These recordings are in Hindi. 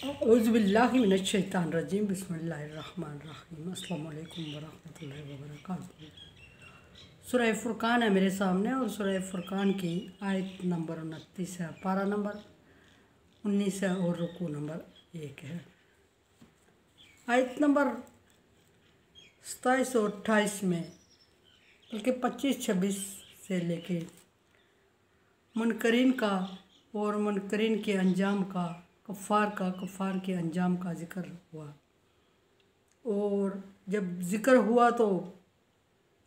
औज़ुबिल्लाहि मिनश्शैतानिर्रजीम बिस्मिल्लाहिर्रहमानिर्रहीम अस्सलामु अलैकुम वरहमतुल्लाहि वबरकातुहू। सूरह फुरकान है मेरे सामने और सूरह फुरकान की आयत नंबर 29 है, पारा नंबर 19 है और रुकू नंबर 1 है। आयत नंबर 27 और 28 में बल्कि 25-26 से लेके मुनकरीन का और मुनकरीन के अंजाम का, कफ़ार के अंजाम का ज़िक्र हुआ। और जब ज़िक्र हुआ तो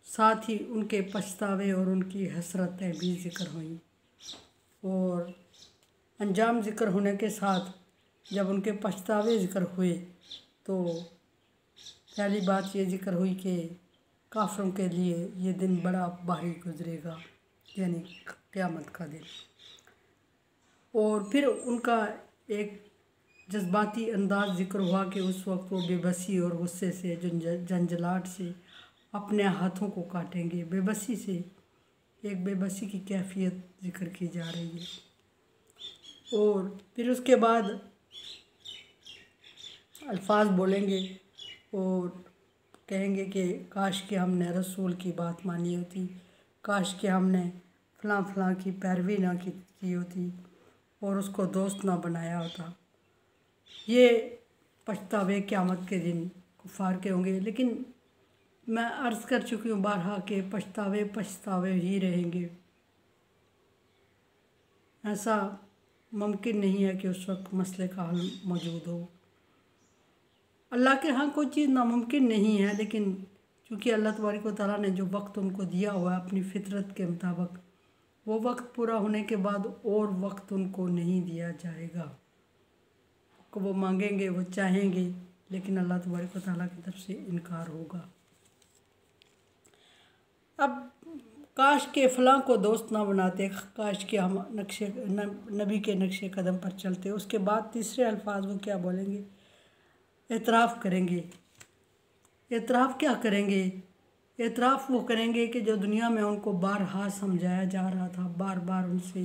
साथ ही उनके पछतावे और उनकी हसरतें भी ज़िक्र हुई। और अंजाम ज़िक्र होने के साथ जब उनके पछतावे ज़िक्र हुए तो पहली बात ये ज़िक्र हुई कि काफ़िरों के लिए ये दिन बड़ा भारी गुजरेगा, यानी क़यामत का दिन। और फिर उनका एक जज्बाती अंदाज ज़िक्र हुआ कि उस वक्त वो बेबसी और गुस्से से, झंझलाहट से अपने हाथों को काटेंगे। बेबसी से एक बेबसी की कैफियत ज़िक्र की जा रही है। और फिर उसके बाद अल्फाज बोलेंगे और कहेंगे कि काश कि हमने रसूल की बात मानी होती, काश कि हमने फ़लाँ की पैरवी ना की होती और उसको दोस्त ना बनाया होता। ये पछतावे क़यामत के दिन कुफ़ार के होंगे। लेकिन मैं अर्ज़ कर चुकी हूँ बारहा के पछतावे ही रहेंगे। ऐसा मुमकिन नहीं है कि उस वक्त मसले का हल मौजूद हो। अल्लाह के यहाँ कोई चीज़ नामुमकिन नहीं है, लेकिन चूँकि अल्लाह तबारक व तआला ने जो वक्त उनको दिया हुआ है अपनी फ़ितरत के मुताबिक, वो वक्त पूरा होने के बाद और वक्त उनको नहीं दिया जाएगा। वो मांगेंगे, वो चाहेंगे, लेकिन अल्लाह तबारक व तआला की तरफ से इनकार होगा। अब काश के फ़लाँ को दोस्त ना बनाते, काश के हम नबी के नक्शे कदम पर चलते। उसके बाद तीसरे अल्फाज वो क्या बोलेंगे? एतराफ़ करेंगे। एतराफ़ क्या करेंगे? एतराफ़ वो करेंगे कि जो दुनिया में उनको बारहा समझाया जा रहा था, बार बार उनसे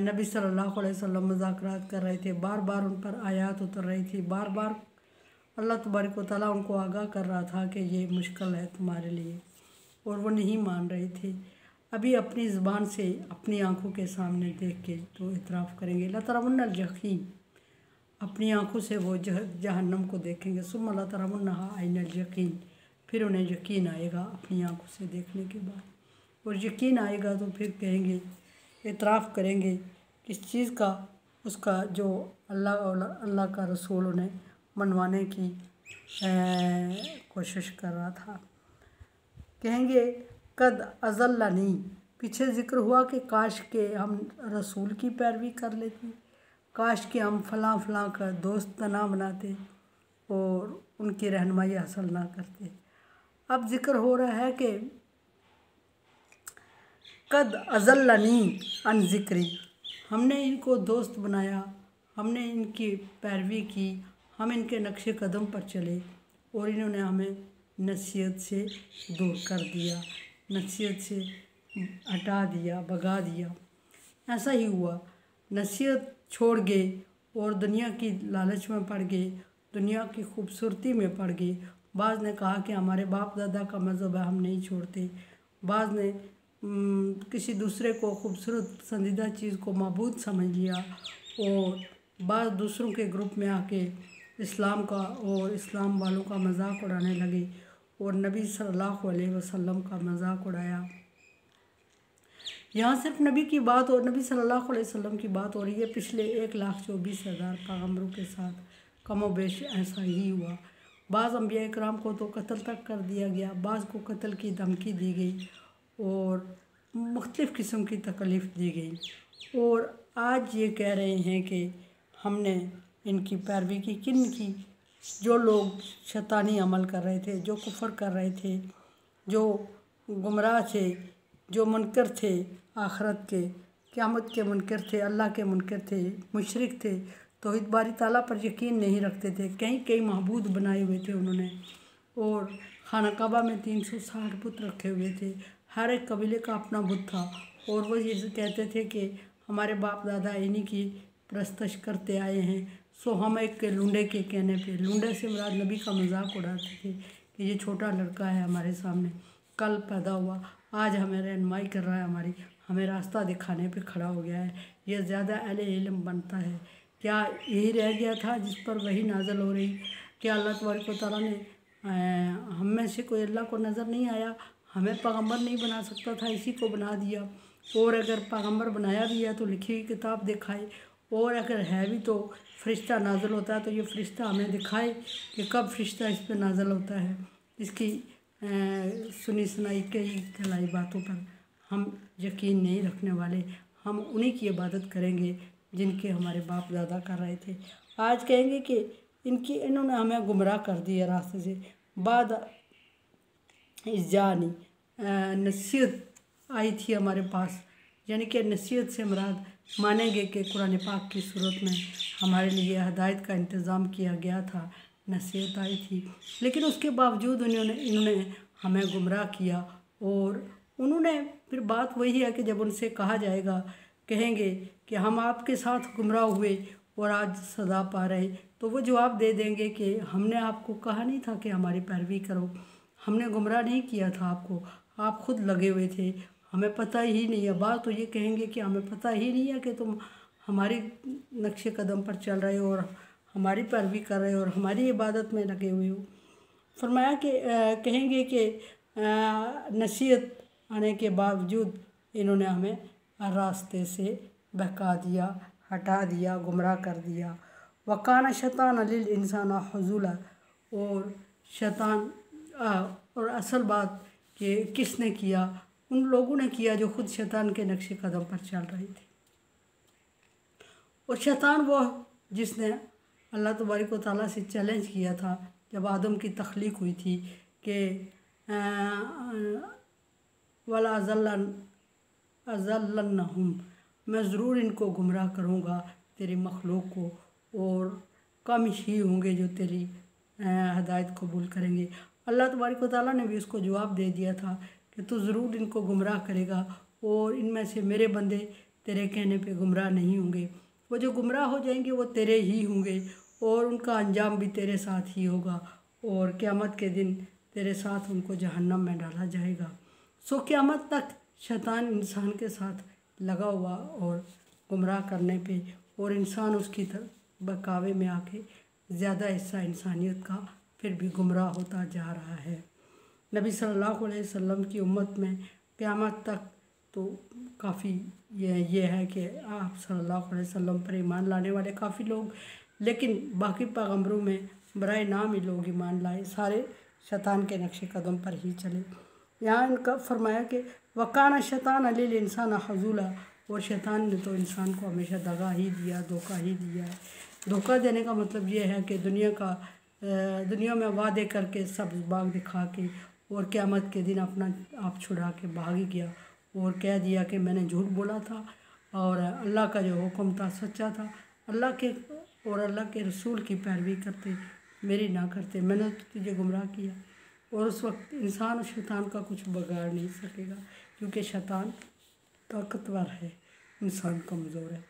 नबी सल्लल्लाहु अलैहि वसल्लम मुज़ाकरात कर रहे थे, बार बार उन पर आयत उतर रही थी, बार बार अल्लाह तबारक व तआला उनको आगाह कर रहा था कि ये मुश्किल है तुम्हारे लिए, और वो नहीं मान रहे थे। अभी अपनी ज़ुबान से, अपनी आँखों के सामने देख के तो इतराफ़ करेंगे। ला तरवुन्नल जहीम, अपनी आँखों से वो जहन्नम को देखेंगे। सुम्मा ला तरवुन्नहा ऐनल यकीन, फिर उन्हें यकीन आएगा अपनी आँखों से देखने के बाद। और यकीन आएगा तो फिर कहेंगे, इतराफ़ करेंगे किस चीज़ का? उसका जो अल्लाह का रसूल उन्हें मनवाने की कोशिश कर रहा था। कहेंगे कद अज़ल्लनी, पीछे ज़िक्र हुआ कि काश के हम रसूल की पैरवी कर लेते, काश के हम फ़लाँ का दोस्त ना बनाते और उनकी रहनुमाई हासिल ना करते। अब ज़िक्र हो रहा है कि कद अज़ल्लनी अन ज़िक्री, हमने इनको दोस्त बनाया, हमने इनकी पैरवी की, हम इनके नक्शे कदम पर चले और इन्होंने हमें नसीहत से दूर कर दिया, नसीहत से हटा दिया, भगा दिया। ऐसा ही हुआ, नसीहत छोड़ गए और दुनिया की लालच में पड़ गए, दुनिया की खूबसूरती में पड़ गए। बाज़ ने कहा कि हमारे बाप दादा का मज़हब है, हम नहीं छोड़ते। बाज़ ने किसी दूसरे को खूबसूरत पसंदीदा चीज़ को माबूद समझ लिया और बाज़ दूसरों के ग्रुप में आके इस्लाम का और इस्लाम वालों का मजाक उड़ाने लगे और नबी सल्लल्लाहु अलैहि वसल्लम का मजाक उड़ाया। यहाँ सिर्फ नबी की बात और नबी सल्लल्लाहु अलैहि वसल्लम की बात हो रही है। पिछले 1,24,000 पैगम्बरों के साथ कमोबेश ऐसा ही हुआ। बाज़ अंबिया इकराम को तो कत्ल तक कर दिया गया, बाज़ को कत्ल की धमकी दी गई और मुख्तलिफ़ किस्म की तकलीफ़ दी गई। और आज ये कह रहे हैं कि हमने इनकी पैरवी की। किन की? जो लोग शैतानी अमल कर रहे थे, जो कुफ़र कर रहे थे, जो गुमराह थे, जो मुनकर थे, आखरत के, क़यामत के मुनकर थे, अल्लाह के मुनकर थे, मुशरिक थे, तौहीद बारी ताला पर यकीन नहीं रखते थे। कई महबूद बनाए हुए थे उन्होंने और खाना काबा में 360 बुत रखे हुए थे। हर एक कबीले का अपना बुत था और वो ये कहते थे कि हमारे बाप दादा इन्हीं की परस्तश करते आए हैं, सो हम एक लुंडे के कहने पे, लुंडे से मुराद नबी का मजाक उड़ाते थे कि ये छोटा लड़का है हमारे सामने, कल पैदा हुआ, आज हमें रहनुमाई कर रहा है, हमें रास्ता दिखाने पे खड़ा हो गया है, ये ज़्यादा अहले इल्म बनता है। क्या यही रह गया था जिस पर वही नाज़िल हो रही? क्या अल्लाह तबारक व तआला ने हम में से कोई अल्लाह को नज़र नहीं आया? हमें पैगम्बर नहीं बना सकता था, इसी को बना दिया। और अगर पैगम्बर बनाया भी है तो लिखी हुई किताब दिखाए, और अगर है भी तो फ़रिश्ता नाज़िल होता है तो ये फ़रिश्ता हमें दिखाए कि कब फ़रिश्ता इस पर नाज़िल होता है। इसकी सुनी सुनाई कई कहलाई बातों पर हम यकीन नहीं रखने वाले। हम उन्हीं की इबादत करेंगे जिनके हमारे बाप दादा कर रहे थे। आज कहेंगे कि इन्होंने हमें गुमराह कर दिया रास्ते से। बाद इजानी नसीहत आई थी हमारे पास, यानी कि नसीहत से मुराद मानेंगे कि कुरान पाक की सूरत में हमारे लिए हदायत का इंतज़ाम किया गया था, नसीहत आई थी, लेकिन उसके बावजूद इन्होंने हमें गुमराह किया। और उन्होंने फिर बात वही है कि जब उनसे कहा जाएगा, कहेंगे कि हम आपके साथ गुमराह हुए और आज सज़ा पा रहे, तो वो जवाब दे देंगे कि हमने आपको कहा नहीं था कि हमारी पैरवी करो, हमने गुमराह नहीं किया था आपको, आप खुद लगे हुए थे, हमें पता ही नहीं है। बात तो ये कहेंगे कि हमें पता ही नहीं है कि तुम हमारी नक्शे कदम पर चल रहे हो और हमारी पैरवी कर रहे हो और हमारी इबादत में लगे हुए हो। फरमाया कि कहेंगे कि नसीहत आने के बावजूद इन्होंने हमें रास्ते से बहका दिया, हटा दिया, गुमराह कर दिया। वकाना शैतान लिल इंसान हुज़ूला, और शैतान और असल बात कि किसने किया? उन लोगों ने किया जो खुद शैतान के नक्शे कदम पर चल रहे थे। और शैतान वो जिसने अल्लाह तबारक व तआला से चैलेंज किया था जब आदम की तख्लीक हुई थी कि वला अज़ल्लन्नहुम, मैं ज़रूर इनको गुमराह करूँगा तेरी मखलूक को, और कम ही होंगे जो तेरी हदायत कबूल करेंगे। अल्लाह तबारक व तआला ने भी उसको जवाब दे दिया था कि तू ज़रूर इनको गुमराह करेगा, और इनमें से मेरे बंदे तेरे कहने पे गुमराह नहीं होंगे। वो जो गुमराह हो जाएंगे वो तेरे ही होंगे, और उनका अंजाम भी तेरे साथ ही होगा, और क़यामत के दिन तेरे साथ उनको जहन्नम में डाला जाएगा। सो क़यामत तक शैतान इंसान के साथ लगा हुआ और गुमराह करने पे, और इंसान उसकी तरफ बहकावे में आके ज़्यादा हिस्सा इंसानियत का फिर भी गुमराह होता जा रहा है। नबी सल्लल्लाहु अलैहि वसल्लम की उम्मत में क़यामत तक तो काफ़ी ये है कि आप सल्लल्लाहु अलैहि वसल्लम पर ईमान लाने वाले काफ़ी लोग, लेकिन बाकी पैगम्बरों में बराए नाम ही लोग ईमान लाए, सारे शैतान के नक्शे कदम पर ही चले। यहाँ इनका फरमाया कि वकाना शैतान लिल इंसान हुज़ूला, और शैतान ने तो इंसान को हमेशा दगा ही दिया, धोखा ही दिया है। धोखा देने का मतलब ये है कि दुनिया में वादे करके सब्ज़ बाग दिखा के और क़यामत के दिन अपना आप छुड़ा के भाग ही गया और कह दिया कि मैंने झूठ बोला था और अल्लाह का जो हुक्म था सच्चा था, अल्लाह के रसूल की पैरवी करते, मेरी ना करते, मैंने तो तुझे गुमराह किया। और उस वक्त इंसान और शैतान का कुछ बिगाड़ नहीं सकेगा, क्योंकि शैतान ताकतवर है, इंसान कमज़ोर है।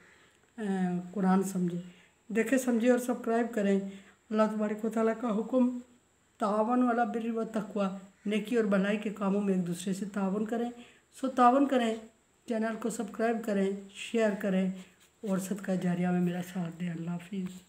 कुरान समझे, देखें, समझे और सब्सक्राइब करें। अल्लाह तबारक व तआला का हुक्म, तावन अला बिर्रि व तक़वा, नेकी और भलाई के कामों में एक दूसरे से तावन करें। सो तावन करें, चैनल को सब्सक्राइब करें, शेयर करें और सदका जारिया में मेरा साथ दें। अल्लाह हाफिज़।